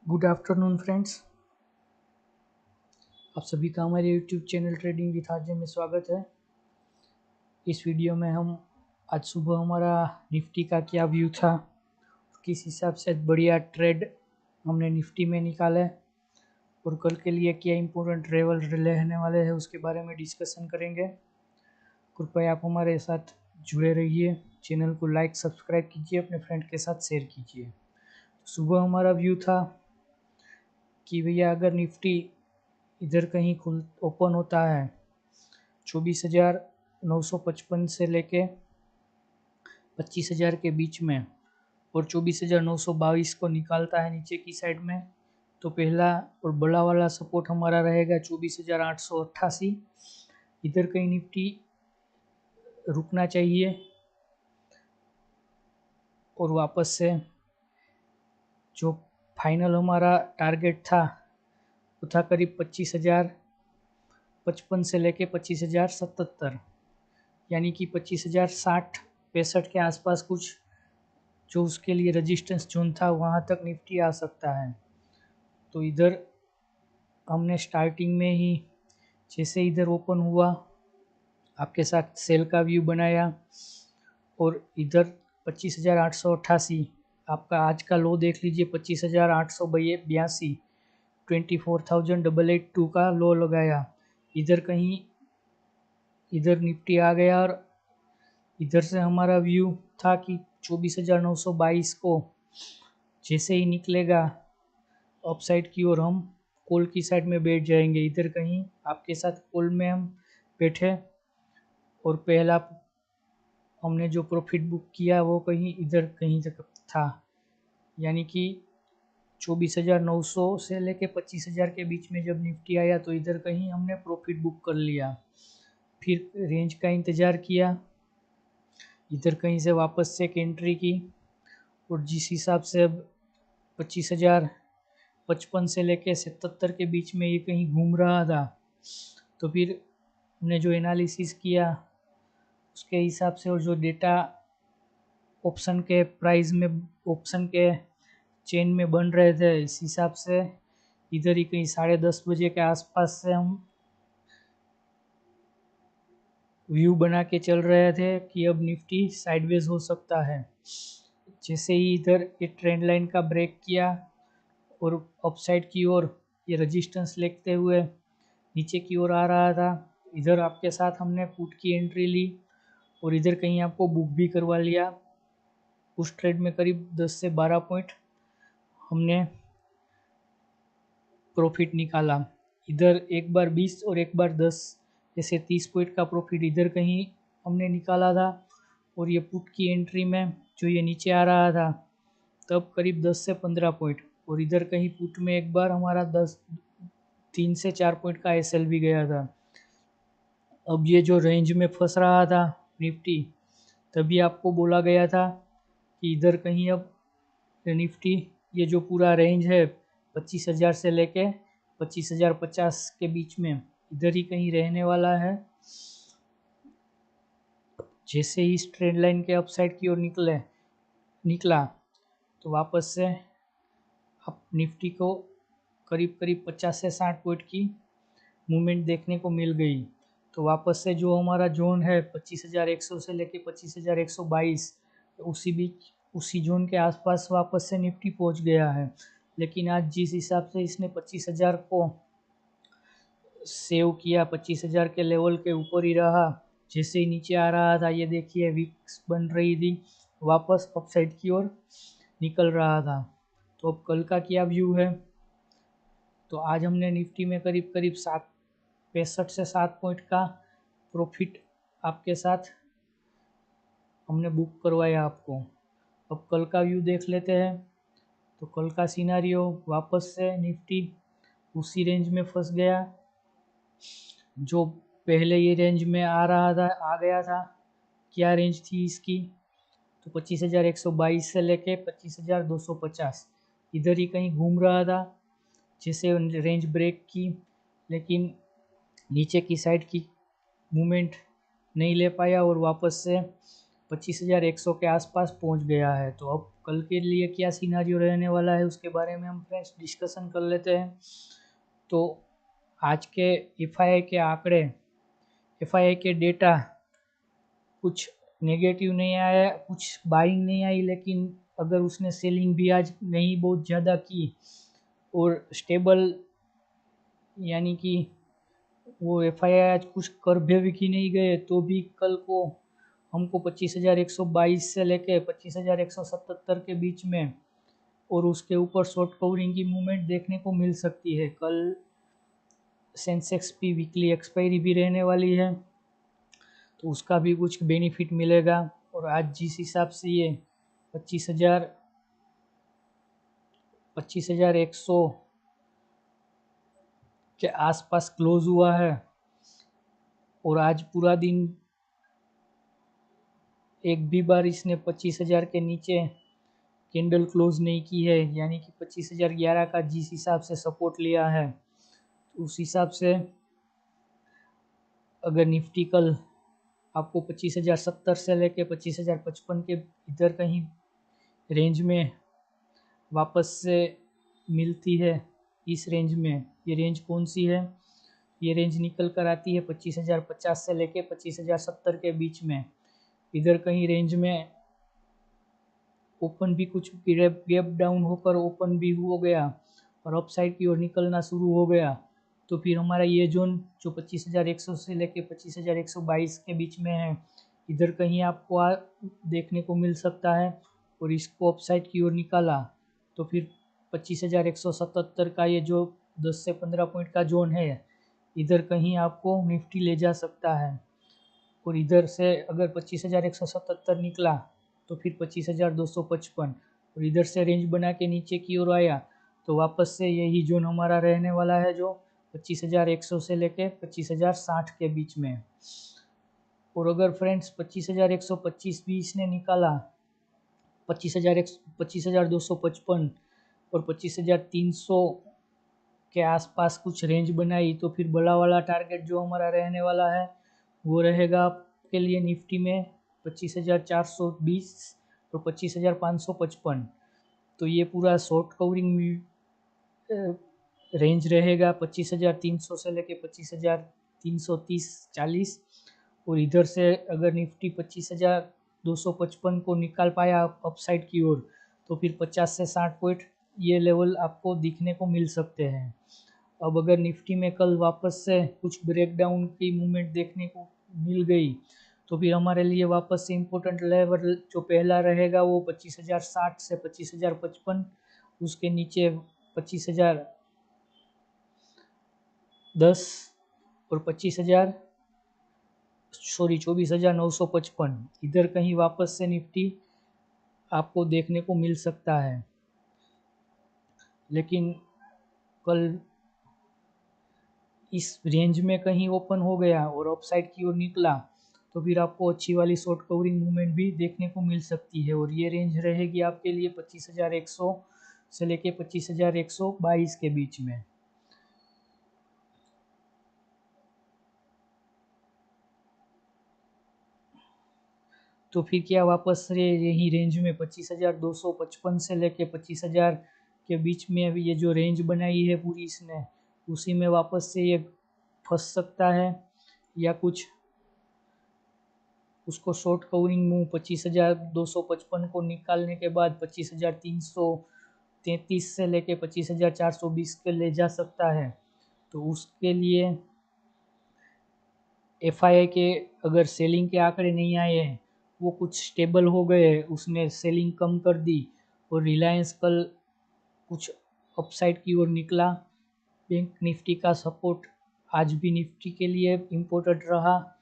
Good afternoon friends. आप सभी का हमारे YouTube channel trading with RJ में स्वागत है। इस वीडियो में हम आज सुबह हमारा निफ्टी का क्या व्यू था, किस हिसाब से बढ़िया ट्रेड हमने निफ्टी में निकाला है और कल के लिए क्या इम्पोर्टेंट लेवल रहने वाले हैं उसके बारे में डिस्कशन करेंगे। कृपया आप हमारे साथ जुड़े रहिए, चैनल को लाइक सब्सक्राइब कीजिए, अपने फ्रेंड के साथ शेयर कीजिए। सुबह हमारा व्यू था कि भैया अगर निफ्टी इधर कहीं खुल ओपन होता है 24,955 से लेके 25,000 के बीच में और 24,922 को निकालता है नीचे की साइड में, तो पहला और बड़ा वाला सपोर्ट हमारा रहेगा 24,888। इधर कहीं निफ्टी रुकना चाहिए और वापस से जो फाइनल हमारा टारगेट था वो था करीब 25,055 से लेके 25,077, यानी कि 25,060 65 के आसपास कुछ जो उसके लिए रेजिस्टेंस जोन था वहाँ तक निफ्टी आ सकता है। तो इधर हमने स्टार्टिंग में ही जैसे इधर ओपन हुआ आपके साथ सेल का व्यू बनाया और इधर 25,888 आपका आज का लो देख लीजिए, 25,882 24,882 का लो लगाया। इधर कहीं इधर निफ्टी आ गया और इधर से हमारा व्यू था कि 24,922 को जैसे ही निकलेगा अपसाइड की ओर हम कॉल की साइड में बैठ जाएंगे। इधर कहीं आपके साथ कॉल में हम बैठे और पहला हमने जो प्रॉफिट बुक किया वो कहीं इधर कहीं तक था, यानी कि 24,900 से लेके 25,000 के बीच में जब निफ्टी आया तो इधर कहीं हमने प्रॉफिट बुक कर लिया। फिर रेंज का इंतज़ार किया, इधर कहीं से वापस से एक एंट्री की और जिस हिसाब से अब 25,055 से लेके 77 के बीच में ये कहीं घूम रहा था, तो फिर हमने जो एनालिसिस किया उसके हिसाब से और जो डेटा ऑप्शन के प्राइस में ऑप्शन के चेन में बन रहे थे इस हिसाब से इधर ही कहीं 10:30 बजे के आसपास से हम व्यू बना के चल रहे थे कि अब निफ्टी साइडवेज हो सकता है। जैसे ही इधर ये ट्रेंड लाइन का ब्रेक किया और अपसाइड की ओर ये रेजिस्टेंस लेते हुए नीचे की ओर आ रहा था, इधर आपके साथ हमने पुट की एंट्री ली और इधर कहीं आपको बुक भी करवा लिया। उस ट्रेड में करीब 10 से 12 पॉइंट हमने प्रॉफिट निकाला। इधर एक बार 20 और एक बार 10 जैसे 30 पॉइंट का प्रॉफिट इधर कहीं हमने निकाला था और ये पुट की एंट्री में जो ये नीचे आ रहा था तब करीब 10 से 15 पॉइंट और इधर कहीं पुट में एक बार हमारा 3 से 4 पॉइंट का एसएल भी गया था। अब ये जो रेंज में फंस रहा था निफ्टी, तभी आपको बोला गया था कि इधर कहीं अब निफ्टी ये जो पूरा रेंज है 25,000 से लेके 25,050 के बीच में इधर ही कहीं रहने वाला है। जैसे ही इस ट्रेंड लाइन के अपसाइड की ओर निकला तो वापस से अब निफ्टी को करीब करीब 50 से 60 पॉइंट की मूवमेंट देखने को मिल गई। तो वापस से जो हमारा जोन है 25,100 से लेके 25,122 उसी जोन के आसपास वापस से निफ्टी पहुंच गया है। लेकिन आज जिस हिसाब से इसने 25,000 को सेव किया, 25,000 के लेवल के ऊपर ही रहा, जैसे ही नीचे आ रहा था ये देखिए विक्स बन रही थी, वापस अपसाइड की ओर निकल रहा था। तो अब कल का क्या व्यू है, तो आज हमने निफ्टी में करीब करीब 65 से 7 पॉइंट का प्रॉफिट आपके साथ हमने बुक करवाया आपको। अब कल का व्यू देख लेते हैं। तो कल का सिनारियो वापस से निफ्टी उसी रेंज में फंस गया जो पहले ये रेंज में आ रहा था, आ गया था। क्या रेंज थी इसकी, तो 25,122 से लेके 25,250 इधर ही कहीं घूम रहा था। जैसे रेंज ब्रेक की लेकिन नीचे की साइड की मूवमेंट नहीं ले पाया और वापस से 25,100 के आसपास पहुंच गया है। तो अब कल के लिए क्या सिनारियो रहने वाला है उसके बारे में हम फ्रेंड्स डिस्कशन कर लेते हैं। तो आज के एफआईआई के आंकड़े, एफआईआई के डेटा कुछ नेगेटिव नहीं आया, कुछ बाइंग नहीं आई, लेकिन अगर उसने सेलिंग भी आज नहीं बहुत ज़्यादा की और स्टेबल, यानी कि वो एफआईआई आज कुछ कर भी नहीं गए, तो भी कल को हमको 25,122 से लेके 25,177 के बीच में और उसके ऊपर शॉर्ट कवरिंग की मूवमेंट देखने को मिल सकती है। कल सेंसेक्स की वीकली एक्सपायरी भी रहने वाली है, तो उसका भी कुछ बेनिफिट मिलेगा। और आज जिस हिसाब से ये 25,100 के आसपास क्लोज हुआ है और आज पूरा दिन एक भी बार इसने 25,000 के नीचे कैंडल क्लोज नहीं की है, यानी कि 25,011 का जिस हिसाब से सपोर्ट लिया है, तो उस हिसाब से अगर निफ्टी कल आपको 25,070 से लेके 25,055 के इधर कहीं रेंज में वापस से मिलती है, इस रेंज में, ये रेंज कौन सी है, ये रेंज निकल कर आती है 25,050 से लेके 25,070 के बीच में। इधर कहीं रेंज में ओपन भी कुछ गैप डाउन होकर ओपन भी हो गया और अपसाइड की ओर निकलना शुरू हो गया, तो फिर हमारा ये जोन जो 25,100 से लेके 25,122 के बीच में है, इधर कहीं आपको देखने को मिल सकता है। और इसको अपसाइड की ओर निकाला तो फिर 25,177 का ये जो 10 से 15 पॉइंट का जोन है, इधर कहीं आपको निफ्टी ले जा सकता है। और इधर से अगर 25,177 निकला तो फिर 25,255, और इधर से रेंज बना के नीचे की ओर आया तो वापस से यही जोन हमारा रहने वाला है, जो 25,100 से लेके 25,060 के बीच में। और अगर फ्रेंड्स 25,125 भी इसने निकाला, 25,255 और 25,300 के आसपास कुछ रेंज बनाई, तो फिर बड़ा वाला टारगेट जो हमारा रहने वाला है वो रहेगा आपके लिए निफ्टी में 25,420 और 25,555। तो ये पूरा शॉर्ट कवरिंग रेंज रहेगा 25,300 से लेके 25,330-40। और इधर से अगर निफ्टी 25,255 को निकाल पाया अपसाइड की ओर, तो फिर 50 से 60 पॉइंट ये लेवल आपको दिखने को मिल सकते हैं। अब अगर निफ्टी में कल वापस से कुछ ब्रेकडाउन की मूवमेंट देखने को मिल गई, तो फिर हमारे लिए वापस से इम्पोर्टेंट लेवल जो पहला रहेगा वो 25,060 से 25,055, उसके नीचे 25,010 और 24,955, इधर कहीं वापस से निफ्टी आपको देखने को मिल सकता है। लेकिन कल इस रेंज में कहीं ओपन हो गया और अपसाइड की ओर निकला, तो फिर आपको अच्छी वाली शॉर्ट कवरिंग मूवमेंट भी देखने को मिल सकती है। और ये रेंज रहेगी आपके लिए 25,100 से लेके 25,122 के बीच में। तो फिर क्या वापस से यही रेंज में 25,255 से लेके 25,000 के बीच में ये जो रेंज बनाई है पूरी इसने, उसी में वापस से ये फंस सकता है, या कुछ उसको शॉर्ट कवरिंग मूव 25,255 को निकालने के बाद 25,333 से लेके 25,420 के ले जा सकता है। तो उसके लिए एफआईआई के अगर सेलिंग के आंकड़े नहीं आए हैं, वो कुछ स्टेबल हो गए, उसने सेलिंग कम कर दी और रिलायंस कल कुछ अपसाइड की ओर निकला, बैंक निफ्टी का सपोर्ट आज भी निफ्टी के लिए इम्पोर्टेंट रहा,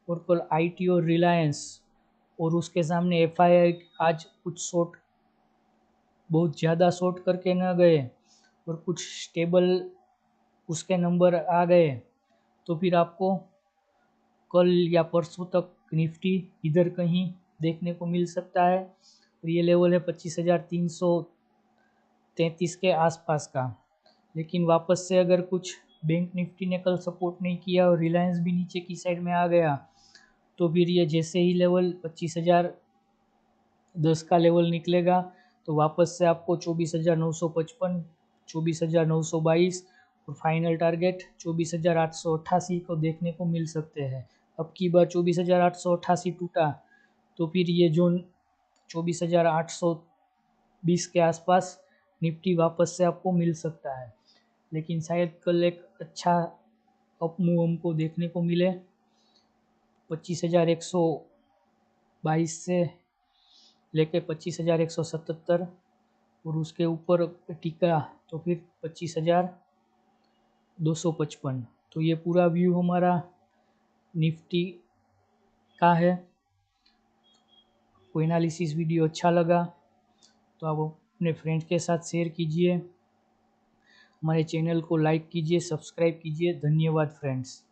और कल आईटी और रिलायंस, और उसके सामने एफआईआई आज कुछ शॉर्ट, बहुत ज़्यादा शॉर्ट करके न गए और कुछ स्टेबल उसके नंबर आ गए, तो फिर आपको कल या परसों तक निफ्टी इधर कहीं देखने को मिल सकता है। और ये लेवल है 25,333 के आसपास का। लेकिन वापस से अगर कुछ बैंक निफ्टी ने कल सपोर्ट नहीं किया और रिलायंस भी नीचे की साइड में आ गया, तो फिर ये जैसे ही लेवल 10 का लेवल निकलेगा तो वापस से आपको 24,955, 24,922 और फाइनल टारगेट 24,888 को देखने को मिल सकते हैं। अब की बार 24,888 टूटा तो फिर ये जोन 24,820 के आसपास निफ्टी वापस से आपको मिल सकता है, लेकिन शायद कल एक अच्छा अप मूव हमको देखने को मिले 25,122 से लेके 25,177 और उसके ऊपर टिका तो फिर 25,255। तो ये पूरा व्यू हमारा निफ्टी का है। कोई एनालिसिस वीडियो अच्छा लगा तो आप अपने फ्रेंड्स के साथ शेयर कीजिए, हमारे चैनल को लाइक कीजिए, सब्सक्राइब कीजिए। धन्यवाद फ्रेंड्स।